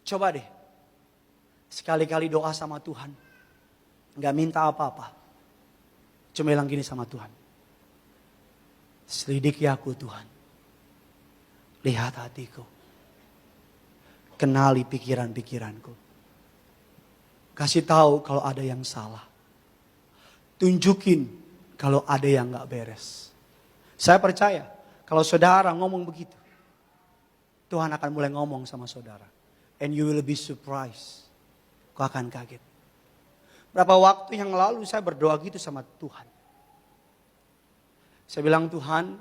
Coba deh, sekali-kali doa sama Tuhan. Gak minta apa-apa. Cuma bilang gini sama Tuhan. Selidiki aku Tuhan. Lihat hatiku. Kenali pikiran-pikiranku. Kasih tahu kalau ada yang salah. Tunjukin kalau ada yang gak beres. Saya percaya kalau saudara ngomong begitu, Tuhan akan mulai ngomong sama saudara. And you will be surprised. Kau akan kaget. Berapa waktu yang lalu saya berdoa gitu sama Tuhan. Saya bilang, Tuhan,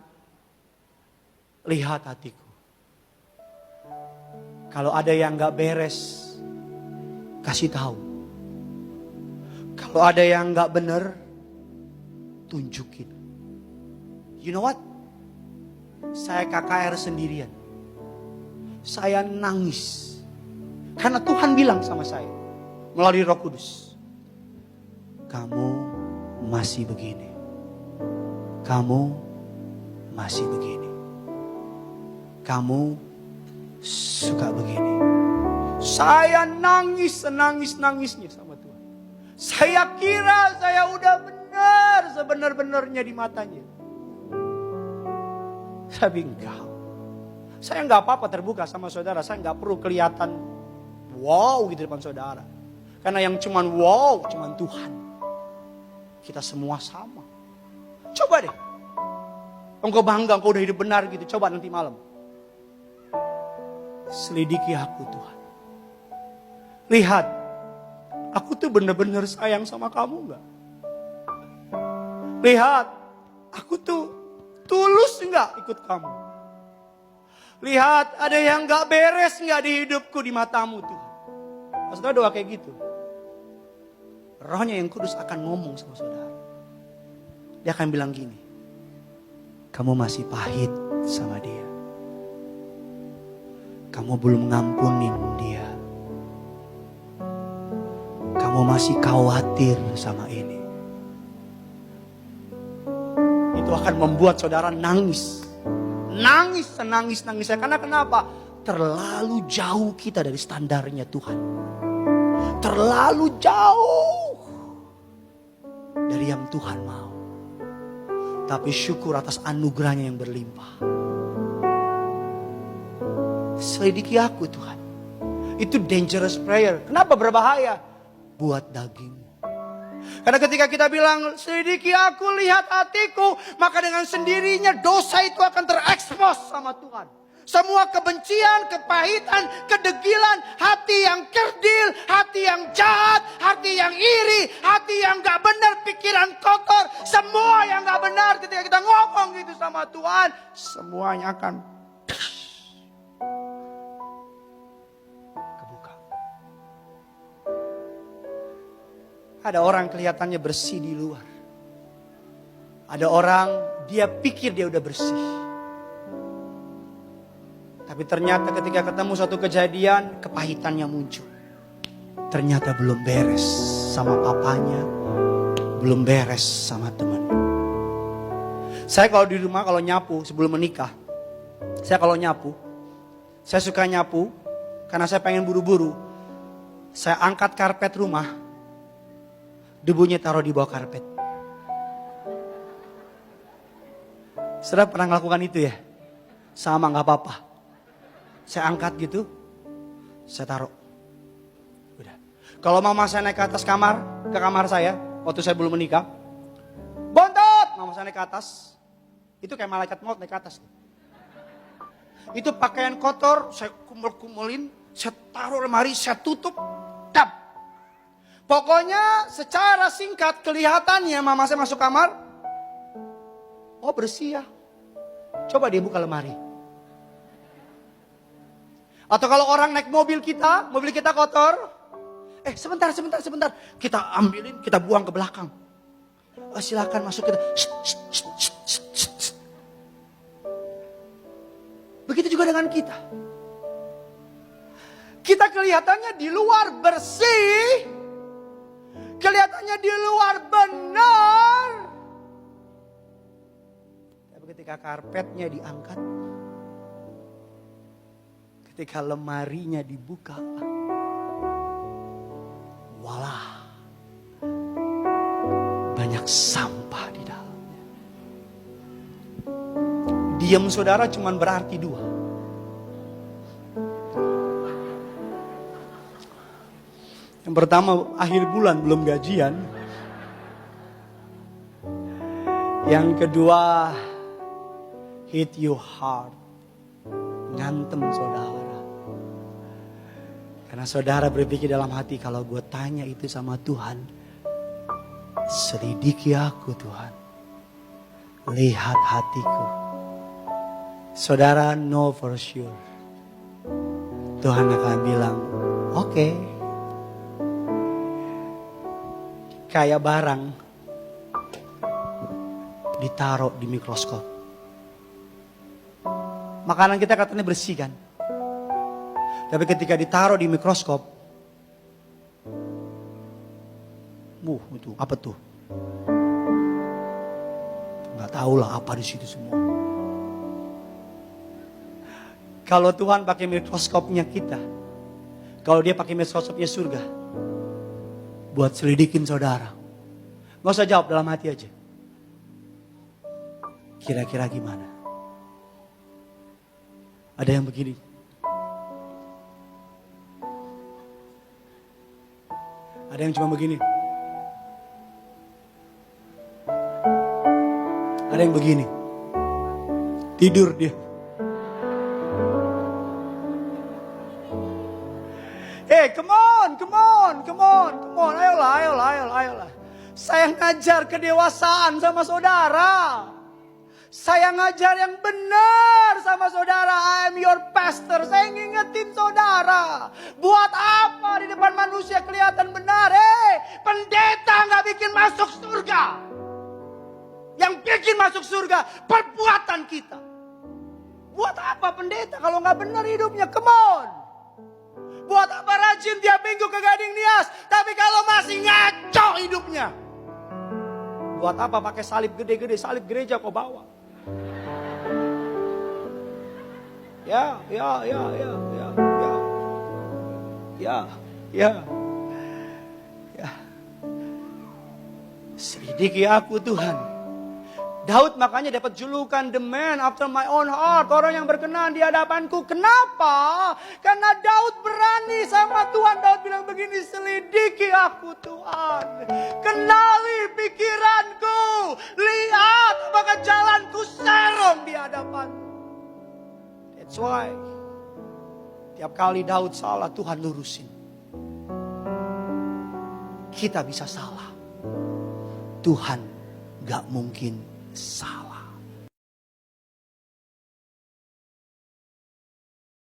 lihat hatiku. Kalau ada yang gak beres, kasih tahu. Kalau ada yang gak benar, tunjukin. You know what? Saya KKR sendirian. Saya nangis. Karena Tuhan bilang sama saya, melalui Roh Kudus, kamu masih begini. Kamu masih begini. Kamu suka begini. Saya nangis, senangis-nangisnya sama Tuhan. Saya kira saya udah benar sebenar-benarnya di matanya. Tapi enggak. Saya enggak apa-apa terbuka sama saudara. Saya enggak perlu kelihatan wow gitu depan saudara. Karena yang cuman wow, cuman Tuhan. Kita semua sama. Coba deh. Engkau bangga, engkau udah hidup benar gitu. Coba nanti malam. Selidiki aku Tuhan. Lihat. Aku tuh benar-benar sayang sama kamu enggak? Lihat. Aku tuh tulus enggak ikut kamu? Lihat. Ada yang enggak beres enggak di hidupku di matamu Tuhan? Saudara doa kayak gitu. Rohnya yang kudus akan ngomong sama saudara. Dia akan bilang gini. Kamu masih pahit sama dia. Kamu belum ngampunin dia. Kamu masih khawatir sama ini. Itu akan membuat saudara nangis. Nangis, senangis-nangis. Karena kenapa? Terlalu jauh kita dari standarnya Tuhan. Terlalu jauh dari yang Tuhan mau. Tapi syukur atas anugerahnya yang berlimpah. Selidiki aku Tuhan. Itu dangerous prayer. Kenapa berbahaya? Buat dagingmu. Karena ketika kita bilang selidiki aku, lihat hatiku, maka dengan sendirinya dosa itu akan terekspos sama Tuhan. Semua kebencian, kepahitan, kedegilan, hati yang kerdil, hati yang jahat, hati yang iri, hati yang gak benar, pikiran kotor, semua yang gak benar ketika kita ngomong gitu sama Tuhan, semuanya akan kebuka. Ada orang kelihatannya bersih di luar. Ada orang dia pikir dia udah bersih. Tapi ternyata ketika ketemu suatu kejadian, kepahitannya muncul. Ternyata belum beres sama papanya, belum beres sama temannya. Saya kalau di rumah, kalau nyapu sebelum menikah, saya kalau nyapu, saya suka nyapu karena saya pengen buru-buru. Saya angkat karpet rumah, debunya taruh di bawah karpet. Saudara pernah melakukan itu ya? Sama gak apa-apa. Saya angkat gitu, saya taruh. Udah. Kalau mama saya naik ke atas kamar, ke kamar saya, waktu saya belum menikah. Bontot! Mama saya naik ke atas. Itu kayak malaikat maut naik ke atas. Itu pakaian kotor, saya kumul-kumulin, saya taruh lemari, saya tutup. Tap. Pokoknya secara singkat kelihatannya mama saya masuk kamar. Oh bersih ya. Coba dia buka lemari. Atau kalau orang naik mobil kita kotor. Sebentar. Kita ambilin, kita buang ke belakang. Silakan masuk kita. Begitu juga dengan kita. Kita kelihatannya di luar bersih. Kelihatannya di luar benar. Tapi ketika karpetnya diangkat. Ketika lemarinya dibuka. Walah, banyak sampah di dalamnya. Diam saudara cuman berarti dua. Yang pertama, akhir bulan belum gajian. Yang kedua, hit you hard. Ngantem saudara. Karena saudara berpikir dalam hati, kalau gue tanya itu sama Tuhan, selidiki aku Tuhan. Lihat hatiku. Saudara know for sure. Tuhan akan bilang, oke. Kayak barang ditaruh di mikroskop. Makanan kita katanya bersih kan? Tapi ketika ditaruh di mikroskop, itu apa tuh? Nggak tahu lah apa di situ semua. Kalau Tuhan pakai mikroskopnya kita, kalau dia pakai mikroskopnya surga, buat selidikin saudara. Gak usah jawab, dalam hati aja. Kira-kira gimana? Ada yang begini. Ada yang cuma begini. Ada yang begini. Tidur dia. Come on. Ayolah. Saya ngajar kedewasaan sama saudara. Saya ngajar yang benar sama saudara. I am your pastor. Saya ngingetin saudara. Buat apa di depan manusia kelihatan benar? Pendeta gak bikin masuk surga. Yang bikin masuk surga perbuatan kita. Buat apa pendeta kalau gak benar hidupnya? Come on. Buat apa rajin tiap minggu ke Gading Nias, tapi kalau masih ngaco hidupnya? Buat apa pakai salib gede-gede, salib gereja kau bawa? Ya. Selidiki aku Tuhan. Daud makanya dapat julukan the man after my own heart. Orang yang berkenan di hadapanku. Kenapa? Karena Daud berani sama Tuhan. Daud bilang begini, selidiki aku Tuhan. Kenali pikiranku. Lihat apakah jalanku serong di hadapanmu. That's why tiap kali Daud salah, Tuhan lurusin. Kita bisa salah. Tuhan gak mungkin salah.